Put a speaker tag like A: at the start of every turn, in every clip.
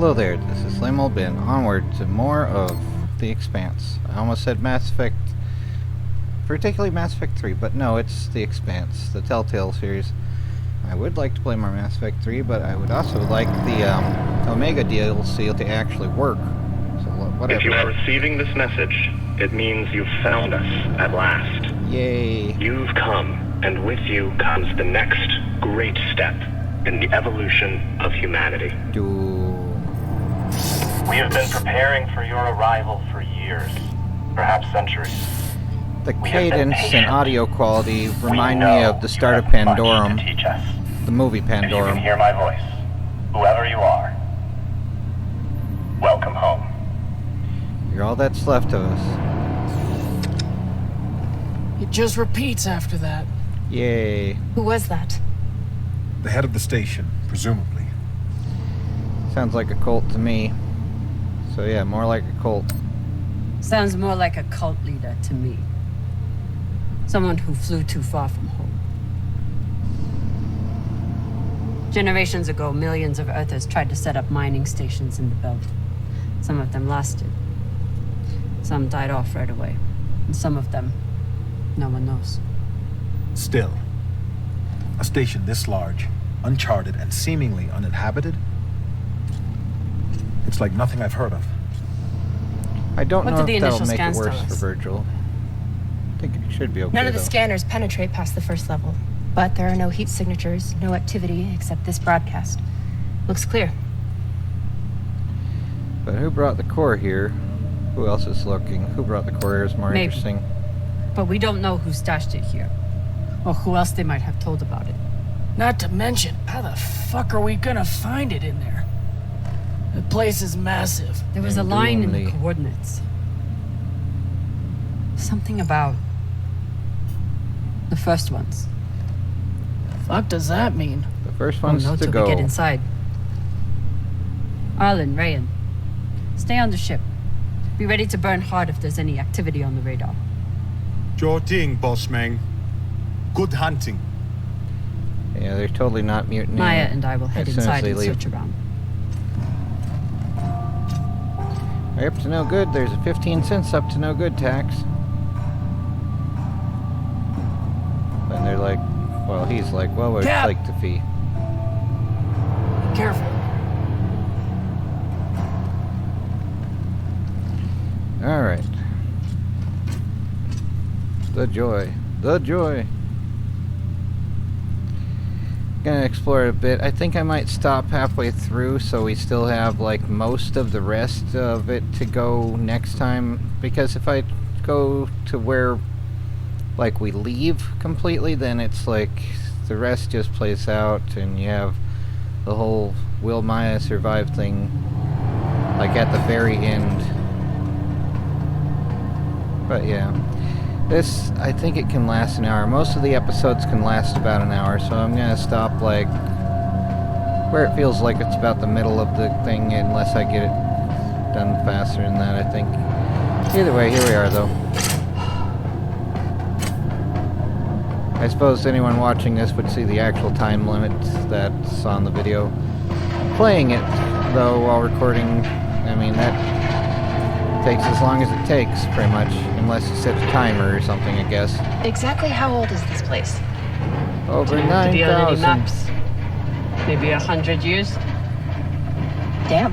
A: Hello there, this is Slim Old Ben. Onward to more of the Expanse. I almost said Mass Effect, particularly Mass Effect 3, but no, it's the Expanse, the Telltale series. I would like to play more Mass Effect 3, but I would also like the Omega DLC to actually work. So whatever.
B: If you are receiving this message, it means you've found us at last.
A: Yay.
B: You've come, and with you comes the next great step in the evolution of humanity. We have been preparing for your arrival for years, perhaps centuries.
A: The cadence and audio quality remind me of the start of Pandorum, the movie Pandorum.
B: If you can hear my voice, whoever you are, welcome home.
A: You're all that's left of us.
C: It just repeats after that.
A: Yay.
D: Who was that?
E: The head of the station, presumably.
A: Sounds like a cult to me. So yeah, more like a cult.
F: Sounds more like a cult leader to me. Someone who flew too far from home. Generations ago, millions of Earthers tried to set up mining stations in the belt. Some of them lasted. Some died off right away. And some of them, no one knows.
E: Still, a station this large, uncharted, and seemingly uninhabited? It's like nothing I've heard of.
A: I don't
F: What
A: know
F: did
A: if
F: the
A: that'll
F: initial
A: make it
F: scans
A: worse
F: tell
A: for
F: us?
A: Virgil. I think it should be okay,
D: None of the
A: though.
D: scanners penetrate past the first level. But there are no heat signatures, no activity except this broadcast. Looks clear.
A: But who brought the core here? Who else is looking? Who brought the core here is more
F: Maybe.
A: interesting.
F: But we don't know who stashed it here. Or who else they might have told about it.
C: Not to mention, how the fuck are we gonna find it in there? The place is massive.
F: There was a line in the
A: Indubitably.
F: coordinates. Something about the first ones.
C: Fuck does that mean?
A: The first
F: Oh,
A: one's
F: no,
A: to
F: till
A: go.
F: we get inside. Arlen, Rayan, stay on the ship. Be ready to burn hard if there's any activity on the radar.
G: Sure thing, boss man. Good hunting.
A: Yeah, they're totally not mutinying.
F: Maya and I will head
A: as soon as
F: inside
A: they
F: and
A: leave.
F: search around.
A: Up to no good. There's a 15 cents up to no good tax. And they're like, well, he's like, well, we'd
C: Cap!
A: like the fee.
C: Careful.
A: Alright. The joy. The joy. Gonna explore it a bit. I think I might stop halfway through so we still have like most of the rest of it to go next time, because if I go to where like we leave completely, then it's like the rest just plays out and you have the whole will Maya survive thing like at the very end. But yeah, this, I think it can last an hour. Most of the episodes can last about an hour, so I'm gonna stop like where it feels like it's about the middle of the thing, unless I get it done faster than that, I think. Either way, here we are though. I suppose anyone watching this would see the actual time limit that's on the video. Playing it, though, while recording, I mean, that takes as long as it takes, pretty much, unless you set a timer or something, I guess.
D: Exactly how old is this place?
A: Over
F: Did you on any
A: 9,000.
F: maps? Maybe 100 years?
D: Damn.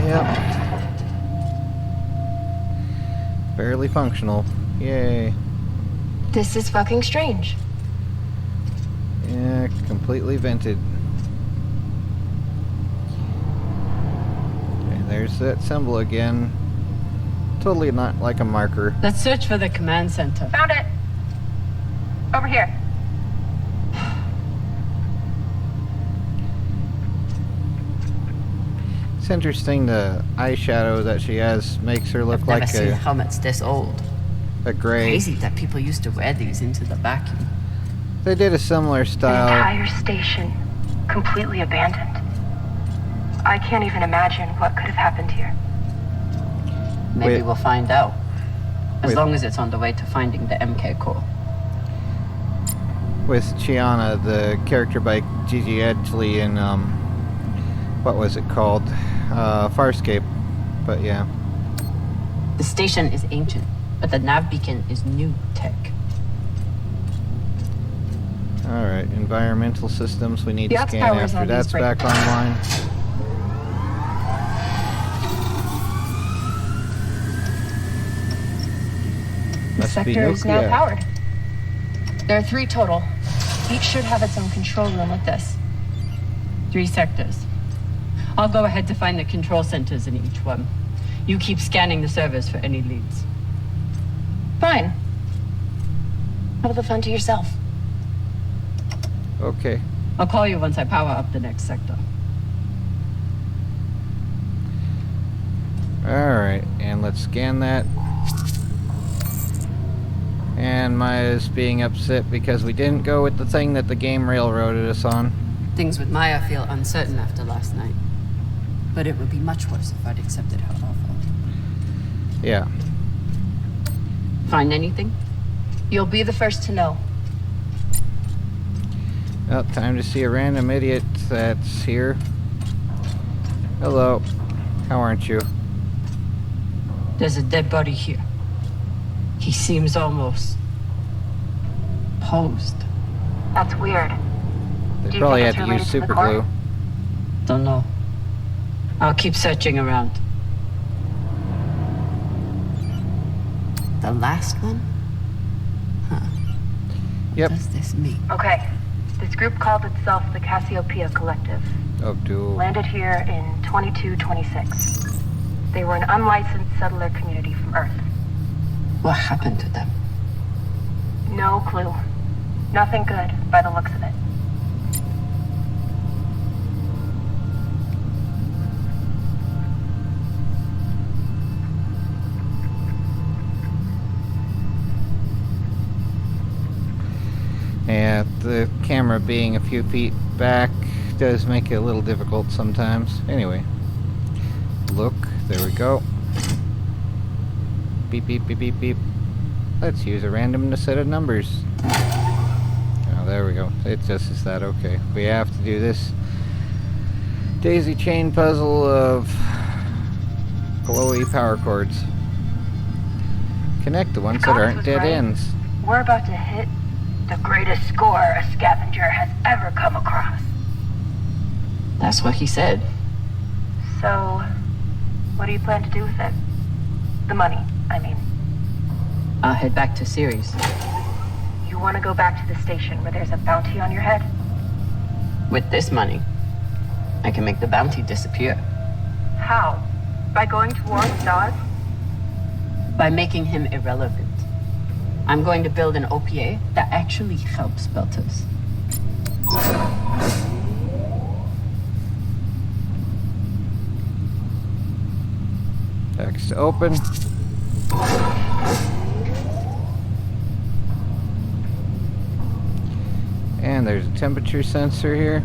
A: Yep. Barely functional. Yay.
D: This is fucking strange.
A: Yeah, completely vented. Okay, there's that symbol again. Totally not like a marker.
F: Let's search for the command center.
D: Found it. Over here.
A: It's interesting, the eyeshadow that she has makes her look
F: I've never
A: like
F: seen helmets this old.
A: a gray.
F: Crazy that people used to wear these into the vacuum.
A: They did a similar
D: The
A: style.
D: entire station, completely abandoned. I can't even imagine what could have happened here.
F: Maybe
A: Wait.
F: we'll find out. As
A: Wait.
F: long as it's on the way to finding the MK core.
A: with Chiana, the character by Gigi Edgley in what was it called? Farscape. But yeah.
F: The station is ancient, but the nav beacon is new tech.
A: Alright, environmental systems we need
D: The
A: to
D: ops
A: scan
D: powers
A: after
D: on
A: that's
D: these
A: back
D: breakers.
A: online.
D: The
A: Must be
D: sector is now
A: nuclear.
D: powered. There are 3 total. Each should have its own control room with this.
F: 3 sectors. I'll go ahead to find the control centers in each one. You keep scanning the servers for any leads.
D: Fine. Have the fun to yourself.
A: Okay.
F: I'll call you once I power up the next sector.
A: Alright, and let's scan that. And Maya's being upset because we didn't go with the thing that the game railroaded us on.
F: Things with Maya feel uncertain after last night. But it would be much worse if I'd accepted her offer.
A: Yeah.
F: Find anything?
D: You'll be the first to know.
A: Well, time to see a random idiot that's here. Hello. How aren't you?
F: There's a dead body here. He seems almost posed.
D: That's weird.
A: They
D: Do you
A: probably
D: think
A: had
D: it's
A: to use
D: related to the
A: super
D: core?
A: glue.
F: Don't know. I'll keep searching around. The last one? Huh.
A: Yep.
F: What does this mean?
D: Okay. This group called itself the Cassiopeia Collective.
A: Oh, dude.
D: Landed here in 2226. They were an unlicensed settler community from Earth.
F: What happened to them?
D: No clue. Nothing good by the looks of it.
A: Yeah, the camera being a few feet back does make it a little difficult sometimes. Anyway. Look, there we go. Beep, beep, beep, beep, beep. Let's use a random set of numbers. Oh, there we go. It just is that. Okay. We have to do this daisy chain puzzle of glowy power cords. Connect the ones that
D: Thomas
A: aren't
D: was
A: dead
D: right.
A: ends.
D: We're about to hit the greatest score a scavenger has ever come across.
F: That's what he said.
D: So, what do you plan to do with it? The money, I mean.
F: I'll head back to Ceres.
D: You want to go back to the station where there's a bounty on your head?
F: With this money, I can make the bounty disappear.
D: How? By going to war with Dawes?
F: By making him irrelevant. I'm going to build an OPA that actually helps Belters.
A: Text open. And there's a temperature sensor here.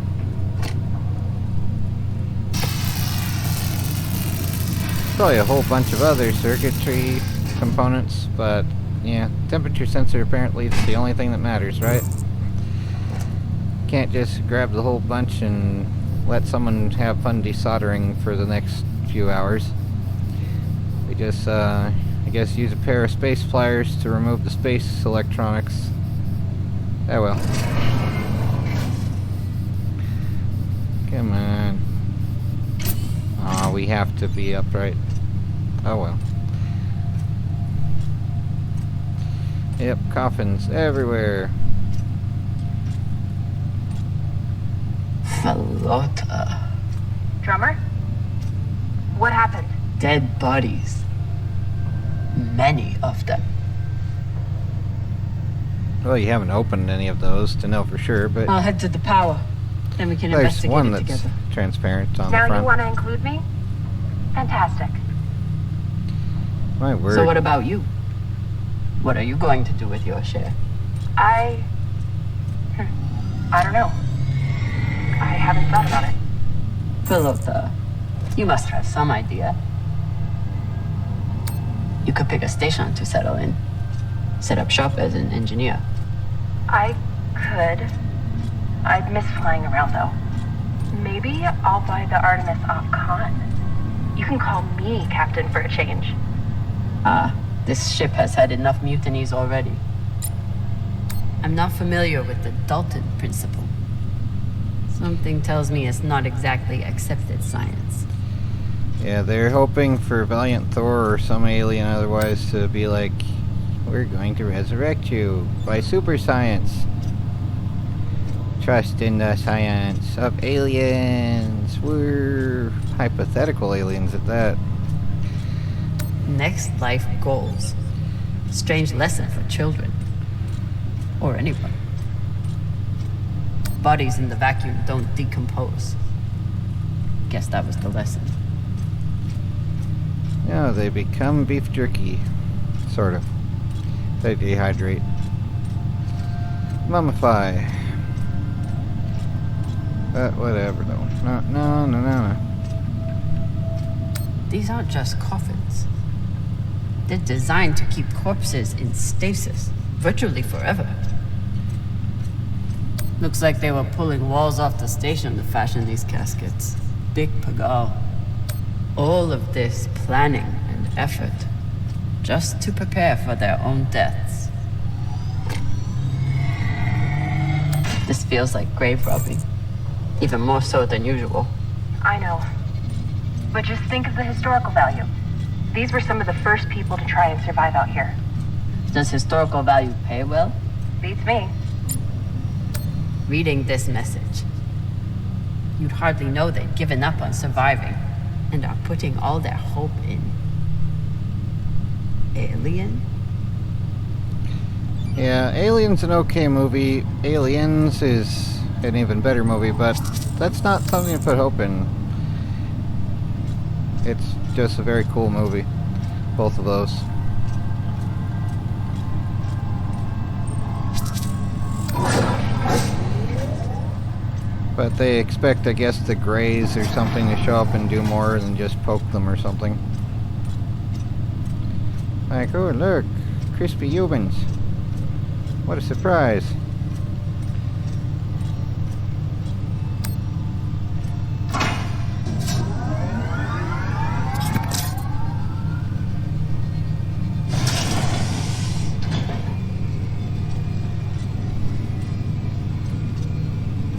A: Probably a whole bunch of other circuitry components, but yeah, temperature sensor apparently is the only thing that matters, right? Can't just grab the whole bunch and let someone have fun desoldering for the next few hours. We just, I guess, use a pair of space pliers to remove the space electronics. Oh well. Come on. Aw, we have to be upright. Oh well. Yep, coffins everywhere.
F: Falota.
D: Drummer? What happened?
F: Dead bodies. Many of them.
A: Well, you haven't opened any of those to know for sure, but
F: I'll head to the power. Then we can
A: there's
F: investigate
A: one
F: it
A: that's
F: together.
A: transparent on
D: Now
A: the
D: you
A: front.
D: want to include me? Fantastic.
A: My word.
F: So what about you? What are you going to do with your share?
D: I don't know. I haven't thought about it.
F: Falota, you must have some idea. You could pick a station to settle in. Set up shop as an engineer.
D: I Could. I'd miss flying around, though. Maybe I'll buy the Artemis off Khan. You can call me Captain for a change.
F: This ship has had enough mutinies already. I'm not familiar with the Dalton principle. Something tells me it's not exactly accepted science.
A: Yeah, they're hoping for Valiant Thor or some alien otherwise to be like, we're going to resurrect you by super science. Trust in the science of aliens. We're hypothetical aliens at that.
F: Next life goals. Strange lesson for children. Or anyone. Bodies in the vacuum don't decompose. Guess that was the lesson.
A: No, they become beef jerky. Sort of. They dehydrate. Mummify. But whatever though. No.
F: These aren't just coffins. They're designed to keep corpses in stasis, virtually forever. Looks like they were pulling walls off the station to fashion these caskets. Big pagal. All of this planning and effort, just to prepare for their own deaths. This feels like grave robbing. Even more so than usual.
D: I know. But just think of the historical value. These were some of the first people to try and survive out here.
F: Does historical value pay well?
D: Beats me.
F: Reading this message, you'd hardly know they'd given up on surviving and are putting all their hope in Alien?
A: Yeah, Alien's an okay movie. Aliens is an even better movie, but that's not something to put hope in. It's just a very cool movie. Both of those. But they expect, I guess, the Greys or something to show up and do more than just poke them or something. Like, oh look, crispy humans. What a surprise.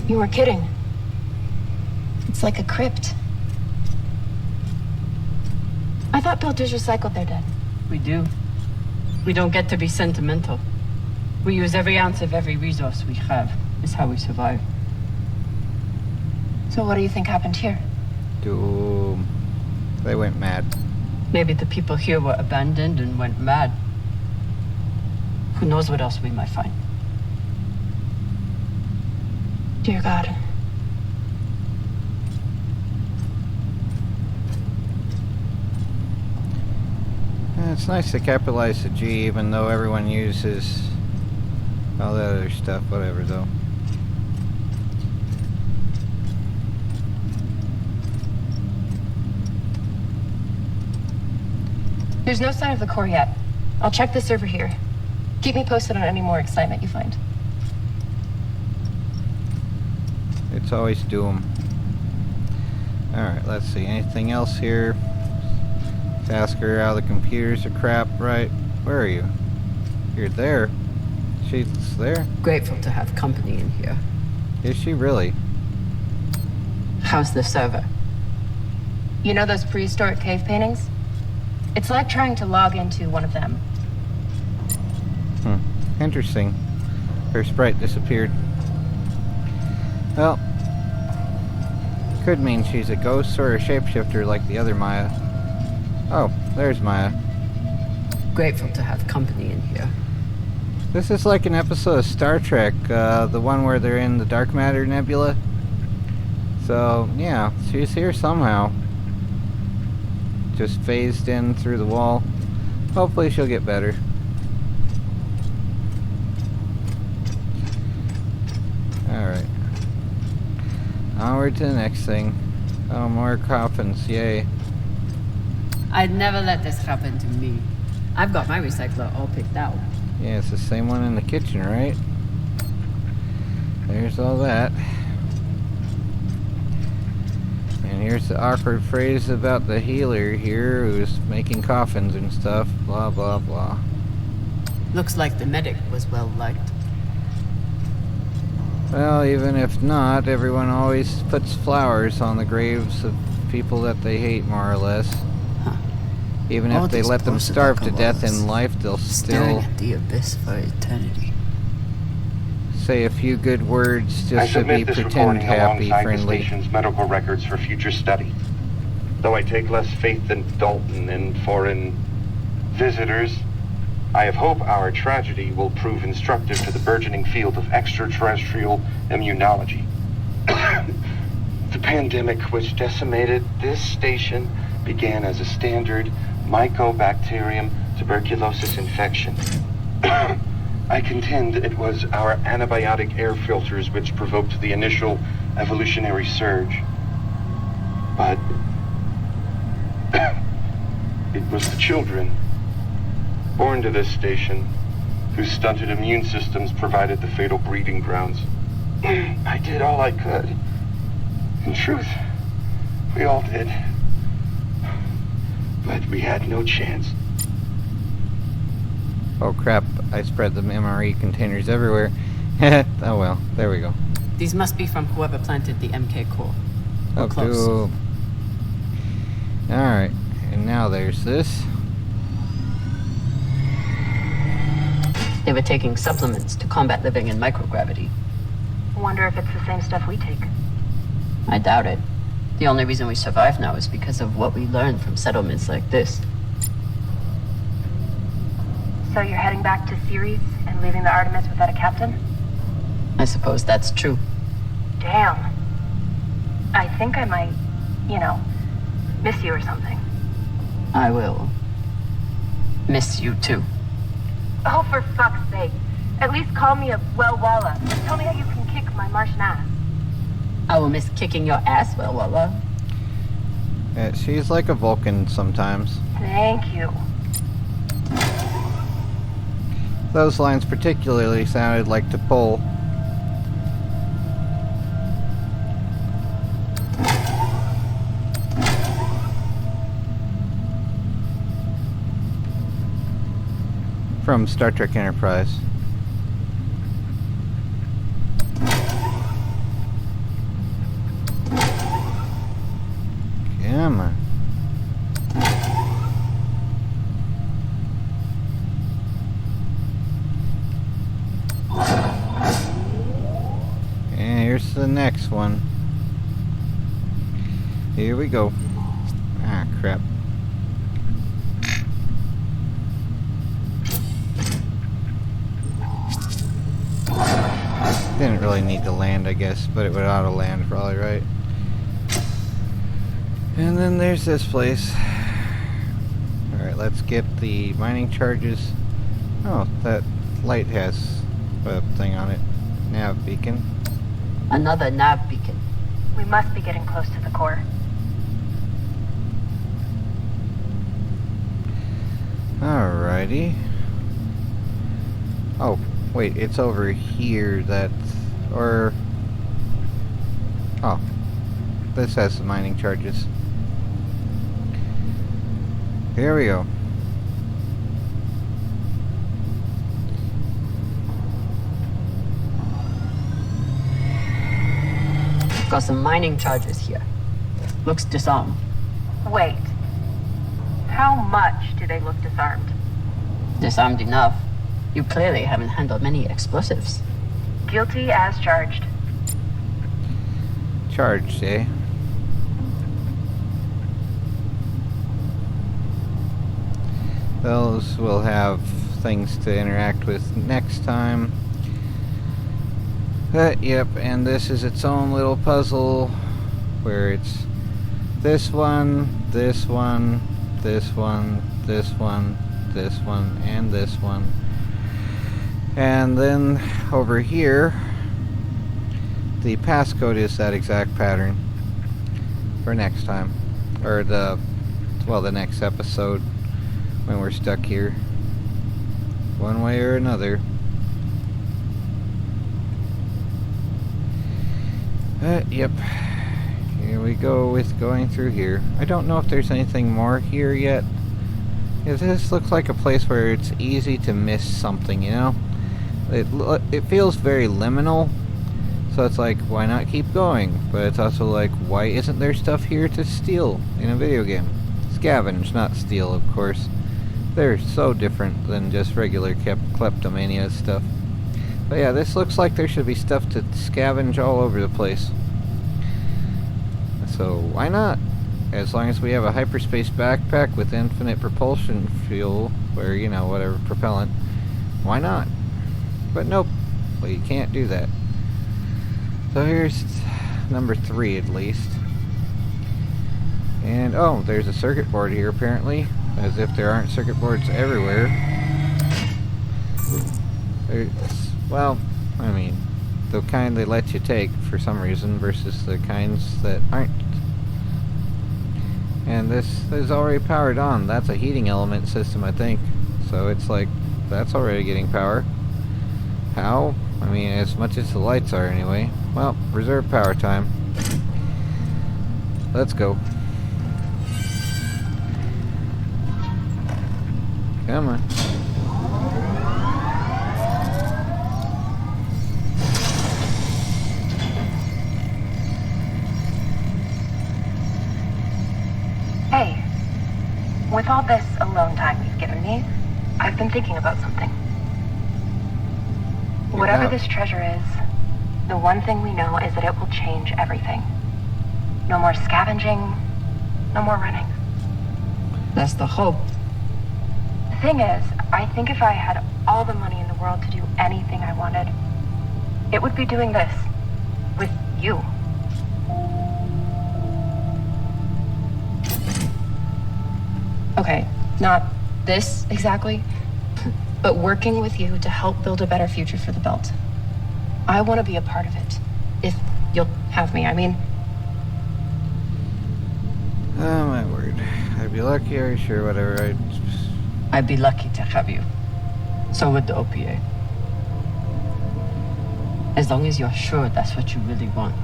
D: You were kidding. It's like a crypt. I thought builders recycled their dead.
F: We do. We don't get to be sentimental. We use every ounce of every resource we have. It's how we survive.
D: So what do you think happened here?
A: Doom. They went mad.
F: Maybe the people here were abandoned and went mad. Who knows what else we might find?
D: Dear God.
A: It's nice to capitalize the G, even though everyone uses all that other stuff. Whatever, though.
D: There's no sign of the core yet. I'll check the server here. Keep me posted on any more excitement you find.
A: It's always Doom. Alright, let's see. Anything else here? Ask her how the computers are crap, right? Where are you? You're there. She's there?
F: Grateful to have company in here.
A: Is she really?
F: How's the server?
D: You know those prehistoric cave paintings? It's like trying to log into one of them.
A: Interesting. Her sprite disappeared. Well, could mean she's a ghost or a shapeshifter like the other Maya. Oh, there's Maya.
F: Grateful to have company in here.
A: This is like an episode of Star Trek, the one where they're in the Dark Matter Nebula. So, yeah, she's here somehow. Just phased in through the wall. Hopefully she'll get better. Alright. Onward to the next thing. Oh, more coffins, yay.
F: I'd never let this happen to me. I've got my recycler all picked out.
A: Yeah, it's the same one in the kitchen, right? There's all that. And here's the awkward phrase about the healer here who's making coffins and stuff. Blah, blah, blah.
F: Looks like the medic was well liked.
A: Well, even if not, everyone always puts flowers on the graves of people that they hate, more or less.
C: Huh.
A: Even
C: All
A: if they
C: these
A: let them
C: posts
A: starve
C: about
A: to death
C: Kabbalahs
A: in life, they'll
C: Staring
A: still
C: at the abyss for eternity.
A: say a few good words
B: I
A: just to be
B: submit this
A: pretend
B: recording
A: happy,
B: alongside
A: friendly.
B: the station's medical records for future study. Though I take less faith than Dalton in foreign visitors, I have hope our tragedy will prove instructive to the burgeoning field of extraterrestrial immunology. The pandemic which decimated this station began as a standard Mycobacterium tuberculosis infection. I contend it was our antibiotic air filters which provoked the initial evolutionary surge. But it was the children born to this station whose stunted immune systems provided the fatal breeding grounds. I did all I could. In truth, we all did. But we had no chance.
A: Oh crap, I spread the MRE containers everywhere. Oh well, there we go.
F: These must be from whoever planted the MK core. We're
A: Up
F: close.
A: to... Alright, and now there's this.
F: They were taking supplements to combat living in microgravity.
D: Wonder if it's the same stuff we take.
F: I doubt it. The only reason we survive now is because of what we learned from settlements like this.
D: So you're heading back to Ceres and leaving the Artemis without a captain?
F: I suppose that's true.
D: Damn. I think I might, miss you or something.
F: I will miss you too.
D: Oh, for fuck's sake. At least call me a Walla. Tell me how you can kick my Martian ass.
F: I will miss kicking your ass, well.
A: Yeah, she's like a Vulcan sometimes.
D: Thank you.
A: Those lines particularly sounded like to pull. From Star Trek Enterprise. Come on. And here's the next one. Here we go. Ah, crap. Didn't really need to land, I guess, but it would auto land probably, right? And then there's this place. Alright, let's get the mining charges. Oh, that light has a thing on it. Nav beacon.
F: Another nav beacon.
D: We must be getting close to the core.
A: Alrighty. Oh, wait, it's over here that... Or... Oh. This has the mining charges. Here we go.
F: Got some mining charges here. Looks disarmed.
D: Wait. How much do they look disarmed?
F: Disarmed enough. You clearly haven't handled many explosives.
D: Guilty as charged.
A: Charged, eh? Those will have things to interact with next time. But, yep, and this is its own little puzzle where it's this one, this one, this one, this one, this one, and this one. And then over here, the passcode is that exact pattern for next time. Or the next episode when we're stuck here. One way or another. Yep. Here we go with going through here. I don't know if there's anything more here yet. This looks like a place where it's easy to miss something, you know? It feels very liminal. So it's like, why not keep going? But it's also like, why isn't there stuff here to steal in a video game? Scavenge, not steal, of course. They're so different than just regular kleptomania stuff. But yeah, this looks like there should be stuff to scavenge all over the place. So why not? As long as we have a hyperspace backpack with infinite propulsion fuel, or, you know, whatever, propellant, why not? But nope, well, you can't do that. So here's number 3 at least. And oh, there's a circuit board here apparently, as if there aren't circuit boards everywhere. Well, I mean, the kind they let you take for some reason versus the kinds that aren't. And this is already powered on. That's a heating element system, I think. So it's like, that's already getting power. How? I mean, as much as the lights are anyway. Well, reserve power time. Let's go. Come on.
D: Hey, with all this alone time you've given me, I've been thinking about something. Whatever this treasure is, the one thing we know is that it will change everything. No more scavenging, no more running.
F: That's the hope.
D: The thing is, I think if I had all the money in the world to do anything I wanted, it would be doing this. With you. Okay, not this exactly, but working with you to help build a better future for the Belt. I want to be a part of it. If you'll have me, I mean.
A: Oh my word. I'd be lucky, or sure, whatever.
F: I'd be lucky to have you. So would the OPA. As long as you're sure that's what you really want.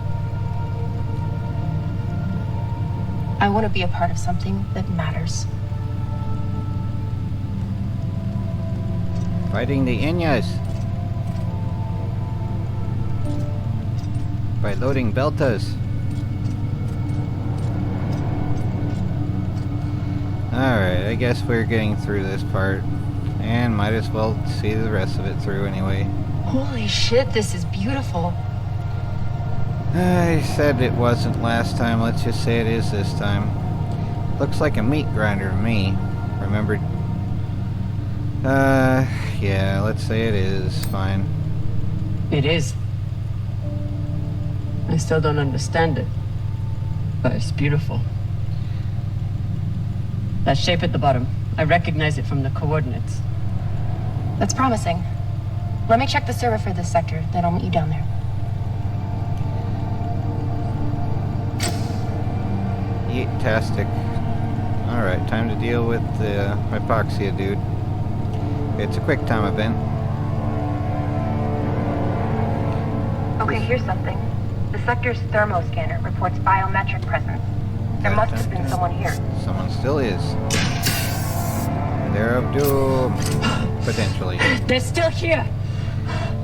D: I want to be a part of something that matters.
A: Fighting the Inyas. By loading Beltas. Alright, I guess we're getting through this part. And might as well see the rest of it through anyway.
D: Holy shit, this is beautiful.
A: I said it wasn't last time, let's just say it is this time. Looks like a meat grinder to me. Remembered? Yeah, let's say it is. Fine.
F: It is. I still don't understand it. But it's beautiful. That shape at the bottom, I recognize it from the coordinates.
D: That's promising. Let me check the server for this sector, then I'll meet you down there.
A: Yeet-tastic. Alright, time to deal with the hypoxia dude. It's a quick time event.
D: Okay, here's something. The sector's thermoscanner reports biometric presence. There must have been someone here.
A: Someone still is. They're of doom. Potentially.
F: They're still here!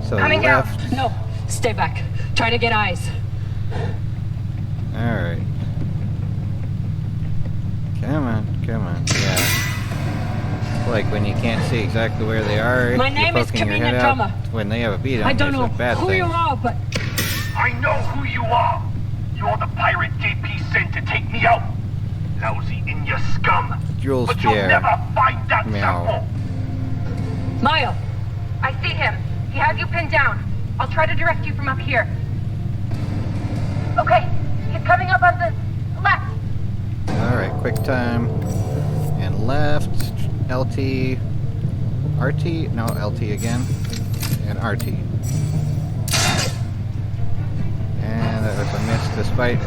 A: So
D: Coming down.
A: left.
F: No, stay back. Try to get eyes.
A: Alright. Come on, come on. Yeah. It's like when you can't see exactly where they are.
F: My
A: you're
F: name is
A: poking your head
F: Kamina
A: out.
F: Drama.
A: When they have a beat on,
F: I don't know
A: there's a bad
F: who
A: thing.
F: you are, but
H: I know who you are. You're the pirate JP sent to take me out. Lousy in your scum.
A: Jules
H: But you'll
A: Pierre.
H: never find that
A: Meow.
H: sample.
F: Maya,
D: I see him. He has you pinned down. I'll try to direct you from up here. Okay, he's coming up on the left.
A: Alright, quick time. And left. LT. RT? No, LT again. And RT. And that was a miss despite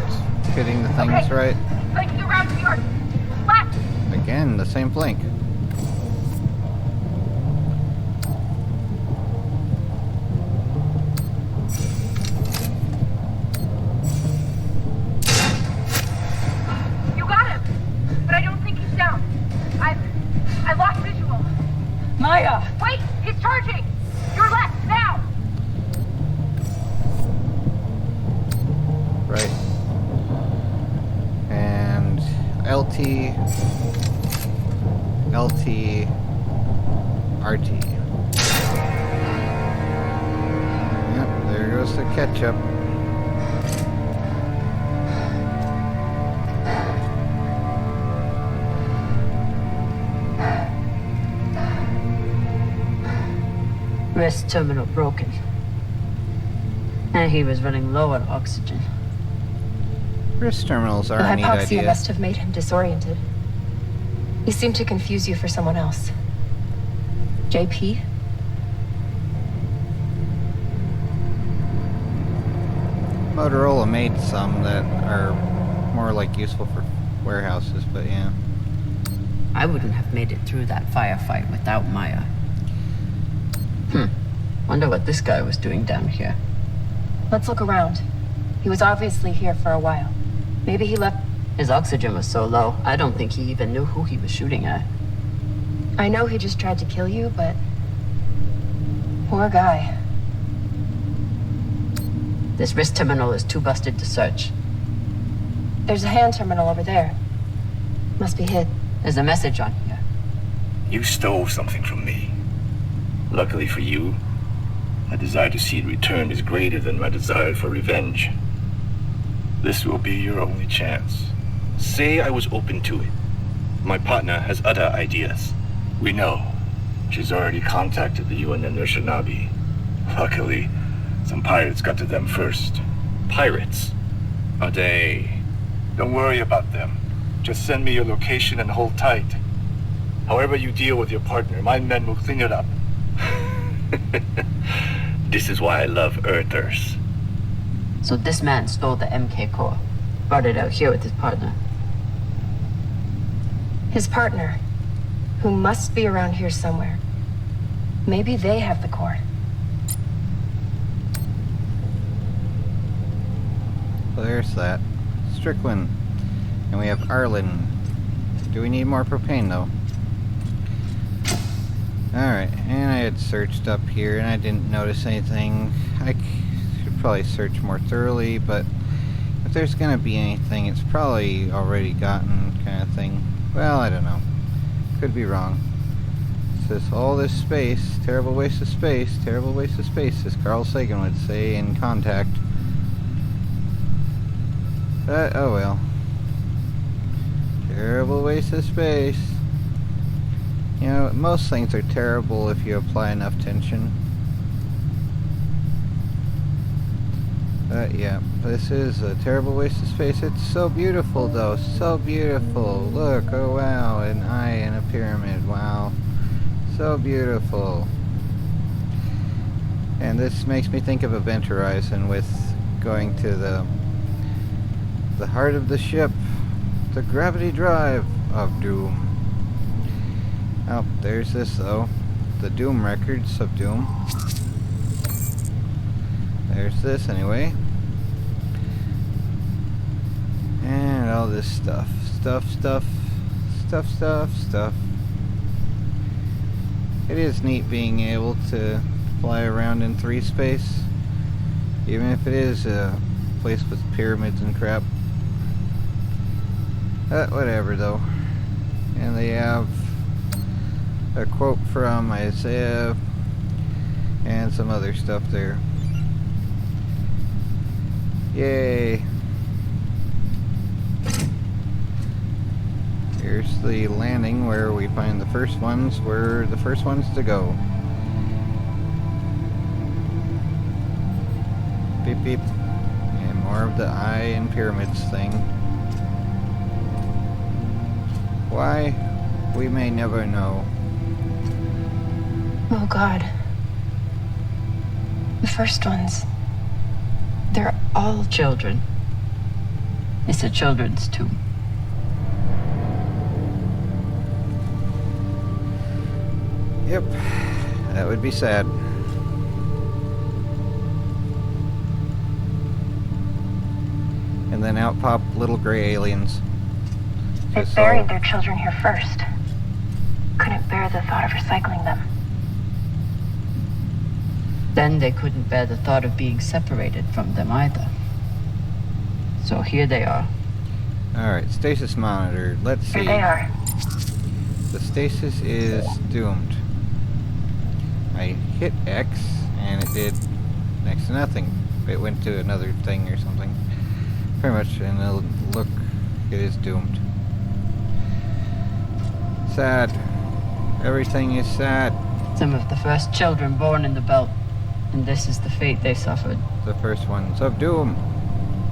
A: hitting the things
D: Okay.
A: right.
D: Flank you around to your left.
A: Again, the same flank. LT, LT, RT. Yep, there goes the ketchup.
F: Rest terminal broken. And he was running low on oxygen.
A: Wrist terminals are
D: The
A: a neat
D: hypoxia
A: idea.
D: must have made him disoriented. He seemed to confuse you for someone else. JP?
A: Motorola made some that are more like useful for warehouses, but yeah.
F: I wouldn't have made it through that firefight without Maya. Wonder what this guy was doing down here.
D: Let's look around. He was obviously here for a while. Maybe he left...
F: His oxygen was so low, I don't think he even knew who he was shooting at.
D: I know he just tried to kill you, but... Poor guy.
F: This wrist terminal is too busted to search.
D: There's a hand terminal over there. Must be hid.
F: There's a message on here.
H: You stole something from me. Luckily for you, my desire to see it returned is greater than my desire for revenge. This will be your only chance. Say I was open to it. My partner has other ideas. We know. She's already contacted the UN and their Shinabi. Luckily, some pirates got to them first. Pirates? Are they... Don't worry about them. Just send me your location and hold tight. However you deal with your partner, my men will clean it up. This is why I love Earthers.
F: So this man stole the MK core, brought it out here with his partner.
D: His partner, who must be around here somewhere. Maybe they have the core.
A: Well, there's that. Strickland. And we have Arlen. Do we need more propane, though? Alright, and I had searched up here, and I didn't notice anything. I should probably search more thoroughly, but if there's gonna be anything, it's probably already gotten, kind of thing. Well, I don't know. Could be wrong. It says, all this space, terrible waste of space, terrible waste of space, as Carl Sagan would say in Contact. But, oh well. Terrible waste of space. You know, most things are terrible if you apply enough tension. But yeah, this is a terrible waste of space. It's so beautiful though, so beautiful. Look, oh wow, an eye and a pyramid, wow. So beautiful. And this makes me think of Event Horizon with going to the heart of the ship, the gravity drive of Doom. Oh, there's this though. The Doom records of Doom. There's this anyway. And all this stuff. Stuff. It is neat being able to fly around in 3 space. Even if it is a place with pyramids and crap. Whatever though. And they have a quote from Isaiah and some other stuff there. Yay. Here's the landing where we find the first ones. We're the first ones to go. Beep beep. And more of the eye and pyramids thing. Why? We may never know.
D: Oh God. The first ones. They're all
F: Children. It's a children's tomb.
A: Yep. That would be sad. And then out pop little gray aliens.
D: They
A: Just
D: buried
A: all-
D: their children here first. Couldn't bear the thought of recycling them.
F: Then they couldn't bear the thought of being separated from them either. So here they are,
A: Alright, stasis monitor. Let's see.
D: There they are.
A: The stasis is doomed. I hit X and it did next to nothing. It went to another thing or something. Pretty much, and it'll look, it is doomed. Sad. Everything is sad.
F: Some of the first children born in the belt, and this is the fate they suffered.
A: The first ones of doom.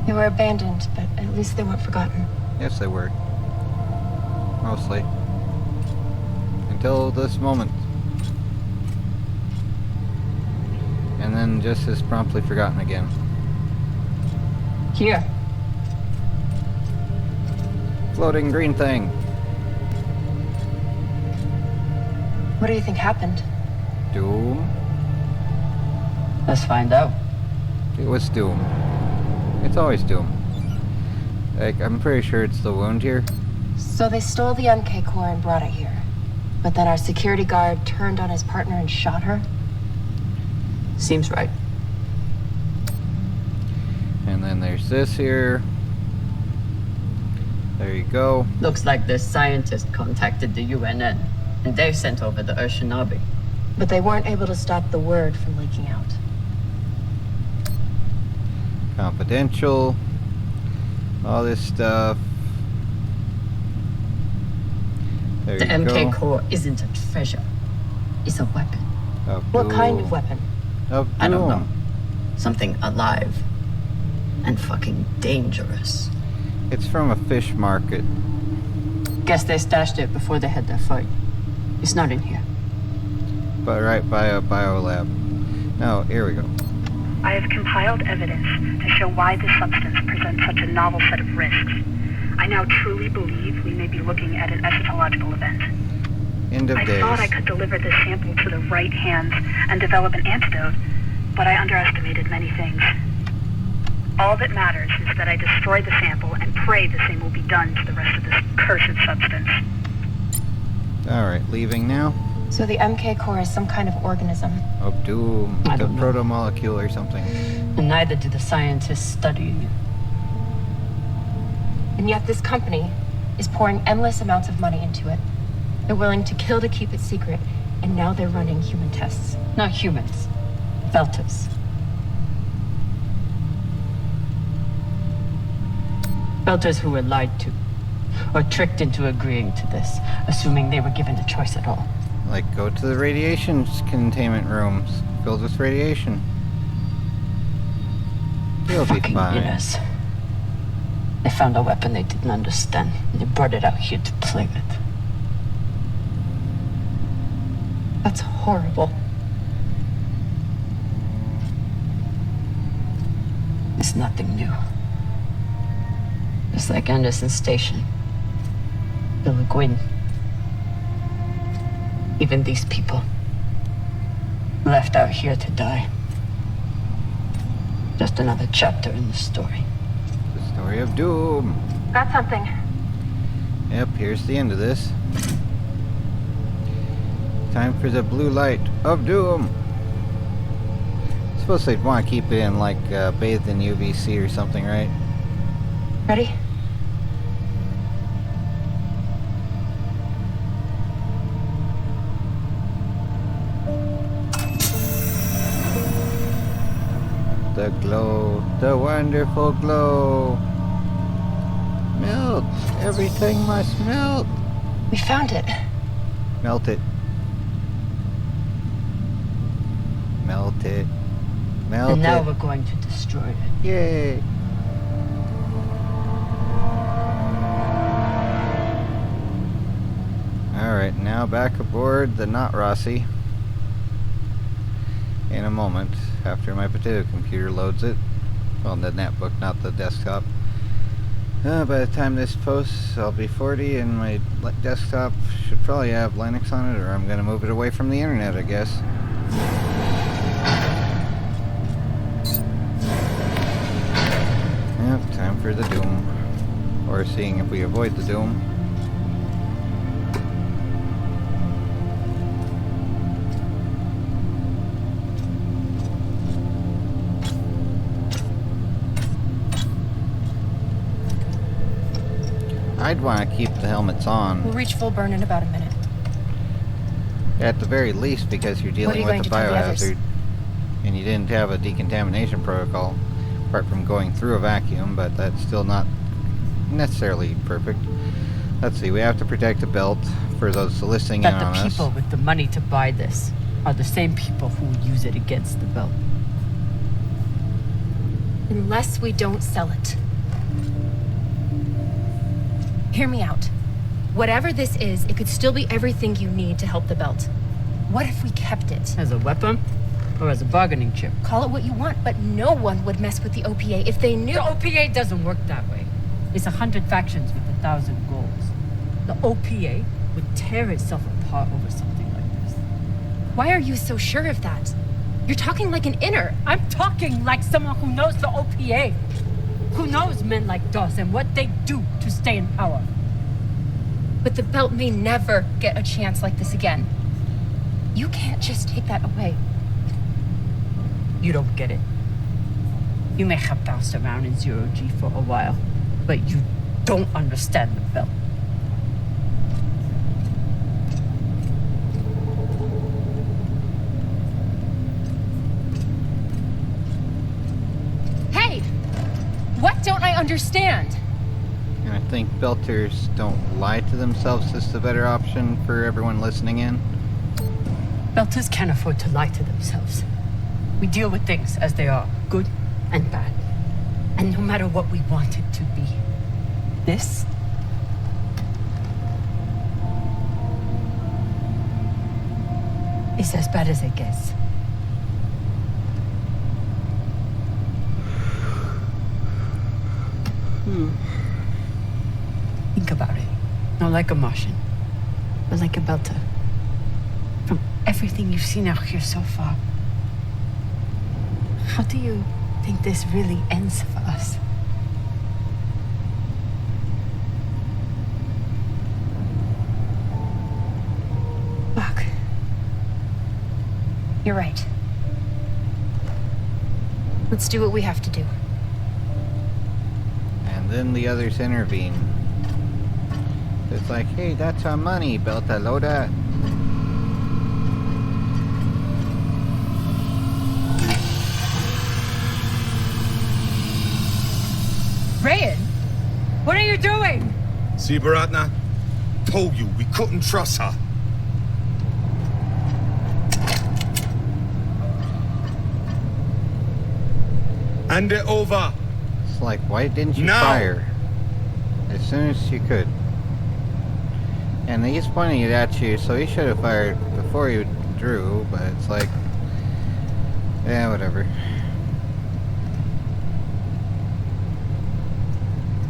D: They were abandoned, but at least they weren't forgotten.
A: Yes, they were. Mostly. Until this moment. And then just as promptly forgotten again.
F: Here.
A: Floating green thing.
D: What do you think happened?
A: Doom?
F: Let's find out.
A: It was doom. It's always doom. Like, I'm pretty sure it's the wound here.
D: So they stole the MK core and brought it here. But then our security guard turned on his partner and shot her?
F: Seems right.
A: And then there's this here. There you go.
F: Looks like this scientist contacted the UNN, and they sent over the Urshinabi.
D: But they weren't able to stop the word from leaking out.
A: Confidential. All this stuff. There
F: The
A: you
F: MK
A: go.
F: core isn't a treasure. It's a weapon.
A: Of
D: What kind
A: doom.
D: of weapon?
A: Of doom.
F: I don't know. Something alive. And fucking dangerous.
A: It's from a fish market.
F: Guess they stashed it before they had their fight. It's not in here.
A: But right by a biolab. No, here we go.
I: I have compiled evidence to show why this substance presents such a novel set of risks. I now truly believe we may be looking at an eschatological event.
A: End of
I: I
A: days.
I: thought I could deliver this sample to the right hands and develop an antidote, but I underestimated many things. All that matters is that I destroy the sample and pray the same will be done to the rest of this cursed substance.
A: Alright, leaving now.
D: So the MK core is some kind of organism.
A: Of doom.
F: I
A: The
F: don't know.
A: proto-molecule or something.
F: And neither do the scientists studying it.
D: And yet this company is pouring endless amounts of money into it. They're willing to kill to keep it secret, and now they're running human tests.
F: Not humans. Belters. Belters who were lied to. Or tricked into agreeing to this, assuming they were given a choice at all.
A: Like, go to the radiation containment rooms. Filled with radiation. You'll be
F: Fucking
A: fine.
F: years. They found a weapon they didn't understand, and they brought it out here to play with.
D: That's horrible.
F: It's nothing new. Just like Anderson Station. Bill Gwyn. Even these people. Left out here to die. Just another chapter in the story.
A: The story of doom.
D: Got something.
A: Yep, here's the end of this. Time for the blue light of doom. I suppose they'd want to keep it in, like, bathed in UVC or something, right?
D: Ready?
A: The glow, the wonderful glow. Melt. Everything must melt.
D: We found it.
A: Melt it. Melt it. Melt
F: And now
A: it.
F: we're going to destroy it.
A: Yay. Alright, now back aboard the Not Rossi. In a moment, after my potato computer loads it. Well, the netbook, not the desktop. By the time this posts, I'll be 40 and my desktop should probably have Linux on it, or I'm gonna move it away from the internet, I guess. Yep, time for the doom. Or seeing if we avoid the doom. I'd want to keep the helmets
D: We'll
A: on,
D: reach full burn in about a minute.
A: at the very least, because you're
D: What are
A: dealing
D: you
A: with
D: going
A: a
D: to tell the others?
A: biohazard, and you didn't have a decontamination protocol, apart from going through a vacuum, but that's still not necessarily perfect. Let's see, we have to protect the belt for those listening in
F: But
A: on
F: the
A: us.
F: people with the money to buy this are the same people who use it against the belt.
D: Unless we don't sell it. Hear me out. Whatever this is, it could still be everything you need to help the belt. What if we kept it?
F: As a weapon or as a bargaining chip?
D: Call it what you want, but no one would mess with the OPA if they knew.
F: The OPA doesn't work that way. It's 100 factions with 1,000 goals. The OPA would tear itself apart over something like this.
D: Why are you so sure of that? You're talking like an inner.
F: I'm talking like someone who knows the OPA. Who knows men like Doss and what they do to stay in power.
D: But the belt may never get a chance like this again. You can't just take that away.
F: You don't get it. You may have bounced around in zero-G for a while, but you don't understand the belt.
D: Hey! What don't I understand?
A: And I think belters don't lie to themselves is the better option for everyone listening in.
F: Belters can't afford to lie to themselves. We deal with things as they are, good and bad. And no matter what we want it to be, this is as bad as it gets. Think about it. Not like a Martian, but like a Belter. From everything you've seen out here so far, how do you think this really ends for us?
D: Fuck. You're right. Let's do what we have to do.
A: And then the others intervene. It's like, hey, that's our money, Belta Loda.
F: Rayan, what are you doing?
G: See, Baratna? Told you, we couldn't trust her. Hand it over.
A: It's like, why didn't you
G: Now!
A: fire as soon as you could? And he's pointing it at you, so he should have fired before you drew, but it's like, yeah, whatever.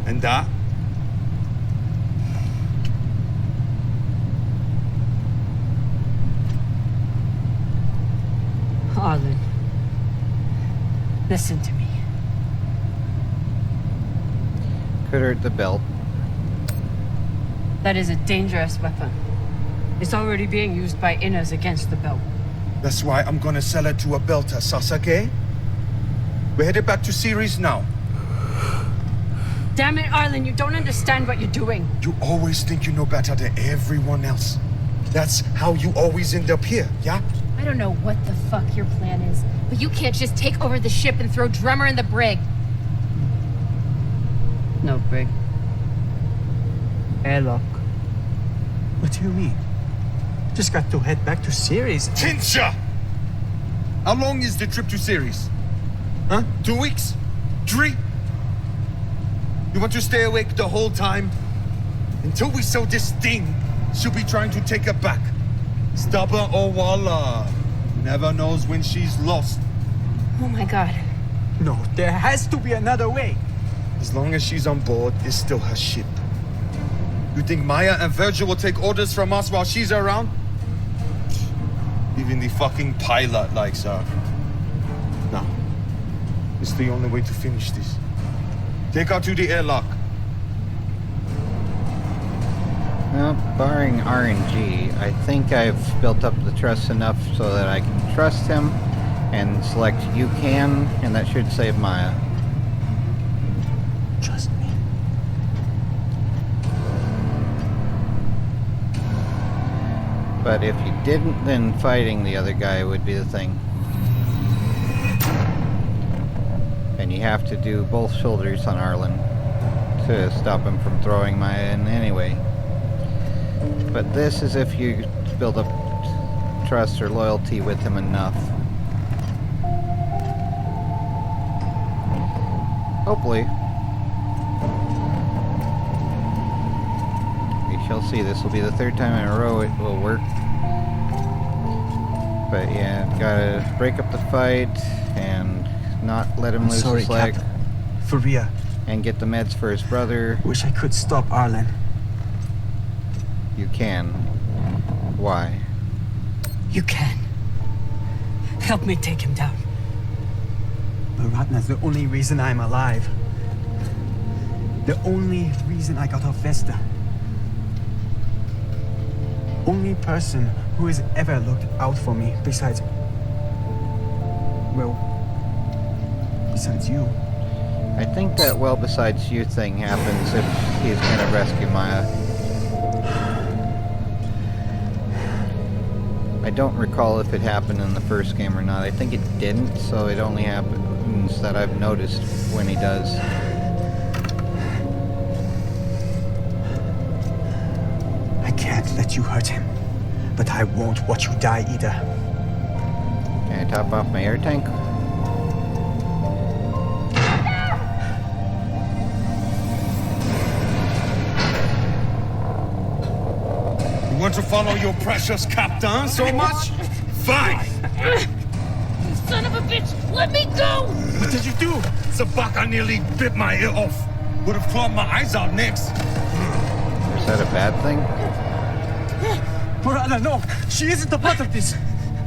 G: And that?
F: Arlen, listen to me.
A: Could hurt the belt.
F: That is a dangerous weapon. It's already being used by inners against the belt.
G: That's why I'm gonna sell it to a belter, Sasake. We're headed back to Ceres now.
F: Damn it, Arlen, you don't understand what you're doing.
G: You always think you know better than everyone else. That's how you always end up here, yeah?
D: I don't know what the fuck your plan is, but you can't just take over the ship and throw Drummer in the brig.
F: No, Brig. Airlock.
E: What do you mean? Just got to head back to Ceres.
G: Tinsha! How long is the trip to Ceres? Huh? 2 weeks? 3? You want to stay awake the whole time? Until we sell this thing, she'll be trying to take it back. Stubborn Owala. Never knows when she's lost.
D: Oh my god.
E: No, there has to be another way.
G: As long as she's on board, it's still her ship. You think Maya and Virgil will take orders from us while she's around? Even the fucking pilot likes her. No. It's the only way to finish this. Take her to the airlock.
A: Well, barring RNG, I think I've built up the trust enough so that I can trust him and select you can, and that should save Maya.
E: Trust me.
A: But if you didn't, then fighting the other guy would be the thing. And you have to do both shoulders on Arlen to stop him from throwing Maya in anyway. But this is if you build up trust or loyalty with him enough. Hopefully. We shall see. This will be the third time in a row it will work. But yeah, gotta break up the fight and not let him lose his leg.
J: Captain. For real.
A: And get the meds for his brother.
J: Wish I could stop Arlen.
A: You can. Why?
C: You can. Help me take him down.
J: Maratna's the only reason I'm alive. The only reason I got off Vesta. Only person who has ever looked out for me besides... well, besides you.
A: I think that well besides you thing happens if he's gonna rescue Maya. I don't recall if it happened in the first game or not. I think it didn't, so it only happens that I've noticed when he does.
J: I can't let you hurt him, but I won't watch you die either.
A: Can I top off my air tank?
G: You want to follow your precious captain so much? Fine!
K: You son of a bitch! Let me go!
G: What did you do? Sabaka nearly bit my ear off. Would have clawed my eyes out next.
A: Is that a bad thing?
J: Murata, no! She isn't a part of this!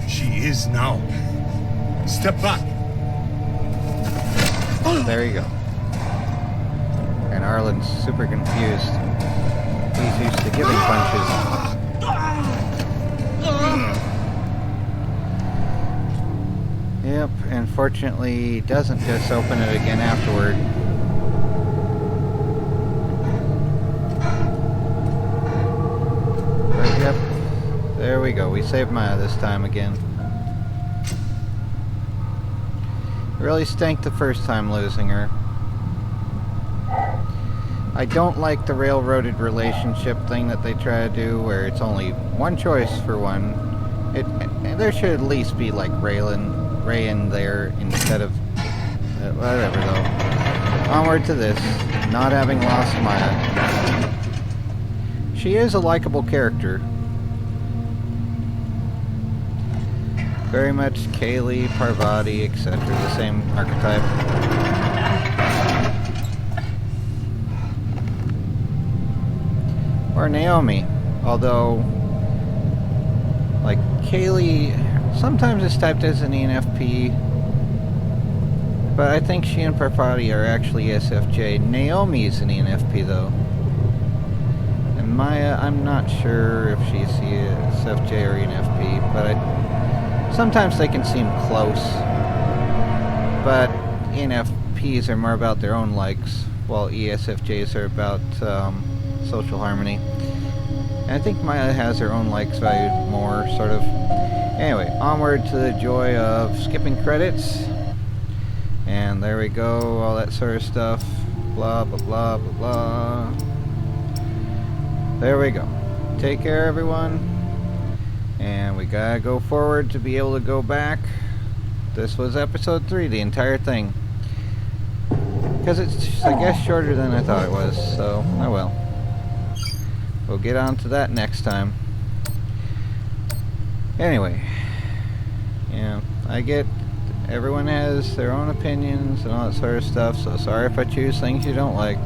G: She is now. Step back.
A: There you go. And Arlen's super confused. He's used to giving punches. Yep, and fortunately he doesn't just open it again afterward. But yep, there we go. We saved Maya this time again. Really stank the first time losing her. I don't like the railroaded relationship thing that they try to do, where it's only one choice for one. There should at least be like Ray in there instead of whatever though. Onward to this, not having lost Maya. She is a likable character. Very much Kaylee, Parvati, etc. The same archetype. Or Naomi, although like Kaylee sometimes is typed as an ENFP, but I think she and Parvati are actually SFJ. Naomi is an ENFP though. And Maya, I'm not sure if she's SFJ or ENFP, but sometimes they can seem close. But ENFPs are more about their own likes, while ESFJs are about social harmony. And I think Maya has her own likes valued more, sort of. Anyway, onward to the joy of skipping credits. And there we go, all that sort of stuff. Blah, blah, blah, blah, blah. There we go. Take care, everyone. And we gotta go forward to be able to go back. This was episode 3, the entire thing. Because it's, I guess, shorter than I thought it was, so, oh well. We'll get on to that next time. Anyway, yeah, I get everyone has their own opinions and all that sort of stuff, so sorry if I choose things you don't like.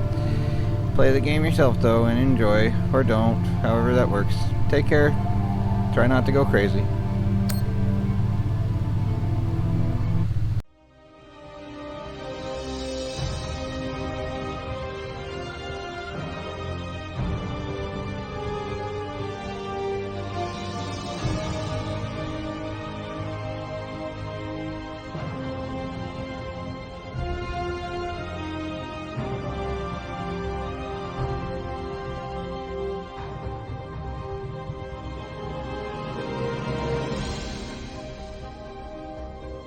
A: Play the game yourself though and enjoy, or don't, however that works. Take care, try not to go crazy.